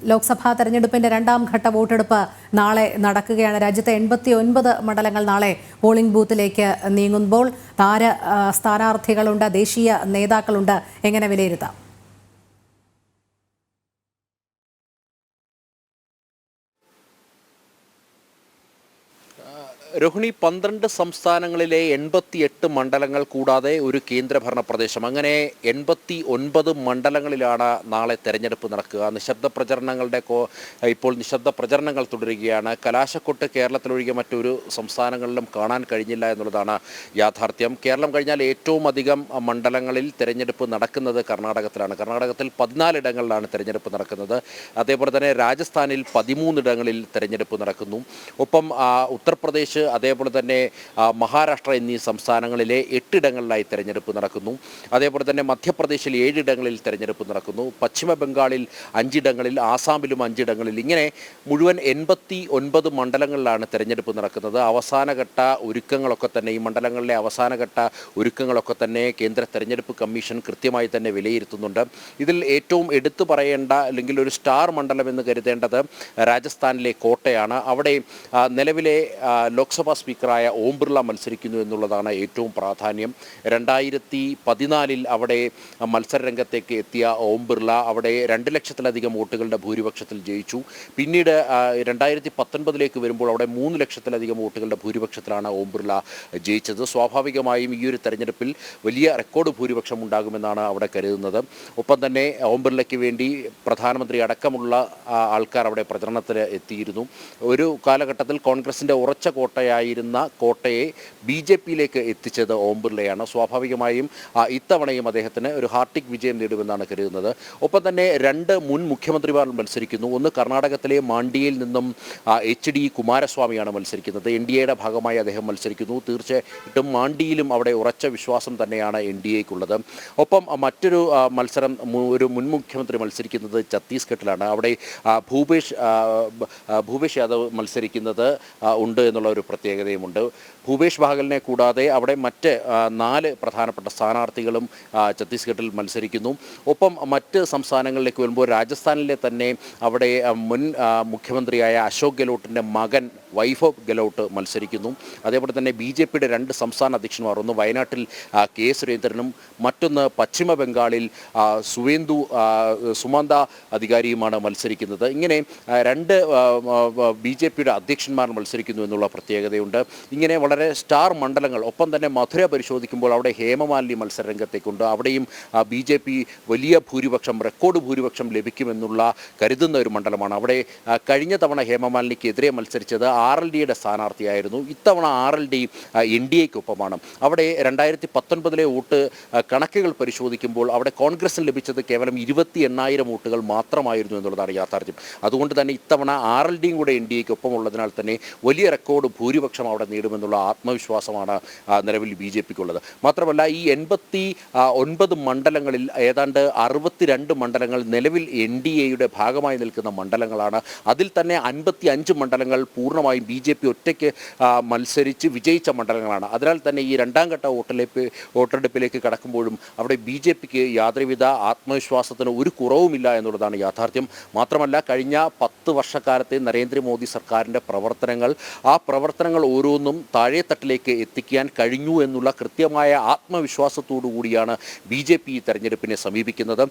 ലോക്സഭാ തെരഞ്ഞെടുപ്പിന്റെ രണ്ടാം ഘട്ട വോട്ടെടുപ്പ് നാളെ നടക്കുകയാണ്. രാജ്യത്തെ 89 മണ്ഡലങ്ങൾ നാളെ പോളിംഗ് ബൂത്തിലേക്ക് നീങ്ങുമ്പോൾ സ്ഥാനാർത്ഥികളുണ്ട്, ദേശീയ നേതാക്കളുണ്ട്. എങ്ങനെ വിലയിരുത്താം? രോഹിണി, 12 സംസ്ഥാനങ്ങളിലെ 88 മണ്ഡലങ്ങൾ കൂടാതെ ഒരു കേന്ദ്രഭരണ പ്രദേശം, അങ്ങനെ 89 മണ്ഡലങ്ങളിലാണ് നാളെ തെരഞ്ഞെടുപ്പ് നടക്കുക. ഇപ്പോൾ നിശബ്ദ പ്രചരണങ്ങൾ തുടരുകയാണ്. കലാശക്കൊട്ട് കേരളത്തിലൊഴികെ മറ്റൊരു സംസ്ഥാനങ്ങളിലും കാണാൻ കഴിഞ്ഞില്ല എന്നുള്ളതാണ് യാഥാർത്ഥ്യം. കേരളം കഴിഞ്ഞാൽ ഏറ്റവും അധികം മണ്ഡലങ്ങളിൽ തെരഞ്ഞെടുപ്പ് നടക്കുന്നത് കർണാടകത്തിലാണ്. കർണാടകത്തിൽ 14 ഇടങ്ങളിലാണ് തെരഞ്ഞെടുപ്പ് നടക്കുന്നത്. അതേപോലെ തന്നെ രാജസ്ഥാനിൽ 13 ഇടങ്ങളിൽ തെരഞ്ഞെടുപ്പ് നടക്കുന്നു. ഒപ്പം ഉത്തർപ്രദേശ്, അതേപോലെ തന്നെ മഹാരാഷ്ട്ര എന്നീ സംസ്ഥാനങ്ങളിലെ 8 ഇടങ്ങളിലായി തെരഞ്ഞെടുപ്പ് നടക്കുന്നു. അതേപോലെ തന്നെ മധ്യപ്രദേശിൽ 7 ഇടങ്ങളിൽ തെരഞ്ഞെടുപ്പ് നടക്കുന്നു. പശ്ചിമ ബംഗാളിൽ 5 ഇടങ്ങളിൽ, ആസാമിലും 5 ഇടങ്ങളിൽ, ഇങ്ങനെ മുഴുവൻ 89 മണ്ഡലങ്ങളിലാണ് തെരഞ്ഞെടുപ്പ് നടക്കുന്നത്. അവസാനഘട്ട ഒരുക്കങ്ങളൊക്കെ തന്നെ, ഈ മണ്ഡലങ്ങളിലെ അവസാനഘട്ട ഒരുക്കങ്ങളൊക്കെ തന്നെ കേന്ദ്ര തെരഞ്ഞെടുപ്പ് കമ്മീഷൻ കൃത്യമായി തന്നെ വിലയിരുത്തുന്നുണ്ട്. ഇതിൽ ഏറ്റവും എടുത്തു പറയേണ്ട, അല്ലെങ്കിൽ ഒരു സ്റ്റാർ മണ്ഡലം എന്ന് കരുതേണ്ടത് രാജസ്ഥാനിലെ കോട്ടയാണ്. അവിടെ നിലവിലെ ലോക്സഭാ സ്പീക്കറായ ഓം ബിർള മത്സരിക്കുന്നു എന്നുള്ളതാണ് ഏറ്റവും പ്രാധാന്യം. 2014 അവിടെ മത്സരരംഗത്തേക്ക് എത്തിയ ഓം ബിർള അവിടെ 2 ലക്ഷത്തിലധികം വോട്ടുകളുടെ ഭൂരിപക്ഷത്തിൽ ജയിച്ചു. പിന്നീട് 2019 വരുമ്പോൾ അവിടെ 3 ലക്ഷത്തിലധികം വോട്ടുകളുടെ ഭൂരിപക്ഷത്തിലാണ് ഓം ബിർള ജയിച്ചത്. സ്വാഭാവികമായും ഈ ഒരു തെരഞ്ഞെടുപ്പിൽ വലിയ റെക്കോർഡ് ഭൂരിപക്ഷം ഉണ്ടാകുമെന്നാണ് അവിടെ കരുതുന്നത്. ഒപ്പം തന്നെ ഓം ബിർളയ്ക്ക് വേണ്ടി പ്രധാനമന്ത്രി അടക്കമുള്ള ആൾക്കാർ അവിടെ പ്രചരണത്തിന് എത്തിയിരുന്നു. ഒരു കാലഘട്ടത്തിൽ കോൺഗ്രസിൻ്റെ ഉറച്ച കോട്ടയായിരുന്ന കോട്ടയെ BJPയിലേക്ക് എത്തിച്ചത് ഓം ബിർളയാണ്. സ്വാഭാവികമായും ഇത്തവണയും അദ്ദേഹത്തിന് ഒരു ഹാർട്ടിക് വിജയം നേടുമെന്നാണ് കരുതുന്നത്. ഒപ്പം തന്നെ 2 മുൻ മുഖ്യമന്ത്രിമാർ മത്സരിക്കുന്നു. ഒന്ന് കർണാടകത്തിലെ മാണ്ടിയിൽ നിന്നും HD കുമാരസ്വാമിയാണ് മത്സരിക്കുന്നത്. NDAയുടെ ഭാഗമായി അദ്ദേഹം മത്സരിക്കുന്നു. തീർച്ചയായിട്ടും മാണ്ടിയിലും അവിടെ ഉറച്ച വിശ്വാസം തന്നെയാണ് NDAയ്ക്കുള്ളത്. ഒപ്പം മറ്റൊരു മത്സരം, ഒരു മുൻ മുഖ്യമന്ത്രി മത്സരിക്കുന്നത് ഛത്തീസ്ഗഡിലാണ്. അവിടെ ഭൂപേഷ് യാദവ് മത്സരിക്കുന്നത് ഉണ്ട് എന്നുള്ള ഒരു പ്രത്യേകതയുമുണ്ട്. ഭൂപേഷ് ബാഗലിനെ കൂടാതെ അവിടെ മറ്റ് 4 പ്രധാനപ്പെട്ട സ്ഥാനാർത്ഥികളും ഛത്തീസ്ഗഡിൽ മത്സരിക്കുന്നു. ഒപ്പം മറ്റ് സംസ്ഥാനങ്ങളിലേക്ക് വരുമ്പോൾ രാജസ്ഥാനിലെ തന്നെ അവിടെ മുൻ മുഖ്യമന്ത്രിയായ അശോക് ഗെഹ്ലോട്ടിൻ്റെ മകൻ വൈഭവ് ഗെഹ്ലോട്ട് മത്സരിക്കുന്നു. അതേപോലെ തന്നെ BJPയുടെ 2 സംസ്ഥാന അധ്യക്ഷന്മാർ, ഒന്ന് വയനാട്ടിൽ K സുരേന്ദ്രനും മറ്റൊന്ന് പശ്ചിമ ബംഗാളിൽ സുമന്ത അധികാരിയുമാണ് മത്സരിക്കുന്നത്. ഇങ്ങനെ 2 BJPയുടെ അധ്യക്ഷന്മാർ മത്സരിക്കുന്നു എന്നുള്ള പ്രത്യേകതയുണ്ട്. ഇങ്ങനെ വളരെ സ്റ്റാർ മണ്ഡലങ്ങൾ. ഒപ്പം തന്നെ മധുര പരിശോധിക്കുമ്പോൾ അവിടെ ഹേമമാലിനി മത്സരരംഗത്തേക്കുണ്ട്. അവിടെയും BJP വലിയ ഭൂരിപക്ഷം, റെക്കോർഡ് ഭൂരിപക്ഷം ലഭിക്കുമെന്നുള്ള കരുതുന്ന ഒരു മണ്ഡലമാണ്. അവിടെ കഴിഞ്ഞ തവണ ഹേമമാലിനിക്കെതിരെ മത്സരിച്ചത് RLDയുടെ സ്ഥാനാർത്ഥിയായിരുന്നു. ഇത്തവണ RLD NDAയ്ക്കൊപ്പമാണ്. അവിടെ 2019 വോട്ട് കണക്കുകൾ പരിശോധിക്കുമ്പോൾ അവിടെ കോൺഗ്രസിന് ലഭിച്ചത് കേവലം 28,000 വോട്ടുകൾ മാത്രമായിരുന്നു എന്നുള്ളതാണ് യാഥാർത്ഥ്യം. അതുകൊണ്ട് തന്നെ ഇത്തവണ RLDയും കൂടെ NDAയ്ക്കൊപ്പം ഉള്ളതിനാൽ തന്നെ വലിയ റെക്കോർഡ് ഭൂരിപക്ഷം അവിടെ നേടുമെന്നുള്ള ആത്മവിശ്വാസമാണ് നിലവിൽ BJPക്കുള്ളത്. മാത്രമല്ല ഈ 89 മണ്ഡലങ്ങളിൽ ഏതാണ്ട് 62 മണ്ഡലങ്ങൾ നിലവിൽ NDAയുടെ ഭാഗമായി നിൽക്കുന്ന മണ്ഡലങ്ങളാണ്. അതിൽ തന്നെ 55 മണ്ഡലങ്ങൾ പൂർണ്ണമായും BJP ഒറ്റയ്ക്ക് മത്സരിച്ച് വിജയിച്ച മണ്ഡലങ്ങളാണ്. അതിനാൽ തന്നെ ഈ രണ്ടാം ഘട്ട വോട്ടെടുപ്പിലേക്ക് കടക്കുമ്പോഴും അവിടെ BJPക്ക് യാതൊരുവിധ ആത്മവിശ്വാസത്തിന് ഒരു കുറവുമില്ല എന്നുള്ളതാണ് യാഥാർത്ഥ്യം. മാത്രമല്ല കഴിഞ്ഞ 10 വർഷക്കാലത്തെ നരേന്ദ്രമോദി സർക്കാരിൻ്റെ ആ പ്രവർത്തനങ്ങൾ ഓരോന്നും താഴെത്തട്ടിലേക്ക് എത്തിക്കാൻ കഴിഞ്ഞു എന്നുള്ള കൃത്യമായ ആത്മവിശ്വാസത്തോടു കൂടിയാണ് BJP ഈ തെരഞ്ഞെടുപ്പിനെ സമീപിക്കുന്നത്.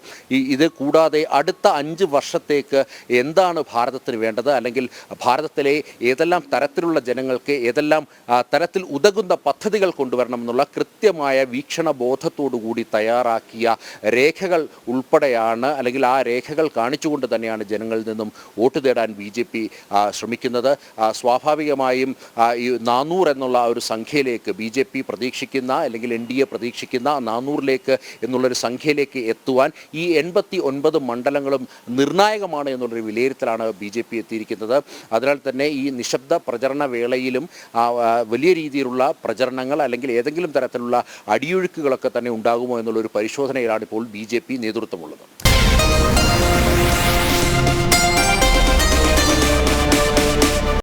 ഇത് കൂടാതെ അടുത്ത 5 വർഷത്തേക്ക് എന്താണ് ഭാരതത്തിന് വേണ്ടത്, അല്ലെങ്കിൽ ഭാരതത്തിലെ ഏതെല്ലാം തരത്തിലുള്ള ജനങ്ങൾക്ക് ഏതെല്ലാം തരത്തിൽ ഉതകുന്ന പദ്ധതികൾ കൊണ്ടുവരണം എന്നുള്ള കൃത്യമായ വീക്ഷണബോധത്തോടു കൂടി തയ്യാറാക്കിയ രേഖകൾ ഉൾപ്പെടെയാണ്, അല്ലെങ്കിൽ ആ രേഖകൾ കാണിച്ചുകൊണ്ട് തന്നെയാണ് ജനങ്ങളിൽ നിന്നും വോട്ട് തേടാൻ BJP ശ്രമിക്കുന്നത്. സ്വാഭാവികമായും ഈ 400 എന്നുള്ള ഒരു സംഖ്യയിലേക്ക് BJP പ്രതീക്ഷിക്കുന്ന, അല്ലെങ്കിൽ NDA പ്രതീക്ഷിക്കുന്ന 400ലേക്ക് എന്നുള്ളൊരു സംഖ്യയിലേക്ക് എത്തുവാൻ ഈ 89 മണ്ഡലങ്ങളും നിർണായകമാണ് എന്നുള്ളൊരു വിലയിരുത്തലാണ് BJP എത്തിയിരിക്കുന്നത്. അതിനാൽ തന്നെ ഈ നിശബ്ദ പ്രചരണ വേളയിലും വലിയ രീതിയിലുള്ള പ്രചരണങ്ങൾ, അല്ലെങ്കിൽ ഏതെങ്കിലും തരത്തിലുള്ള അടിയൊഴുക്കുകളൊക്കെ തന്നെ ഉണ്ടാകുമോ എന്നുള്ളൊരു പരിശോധനയിലാണ് ഇപ്പോൾ BJP നേതൃത്വമുള്ളത്.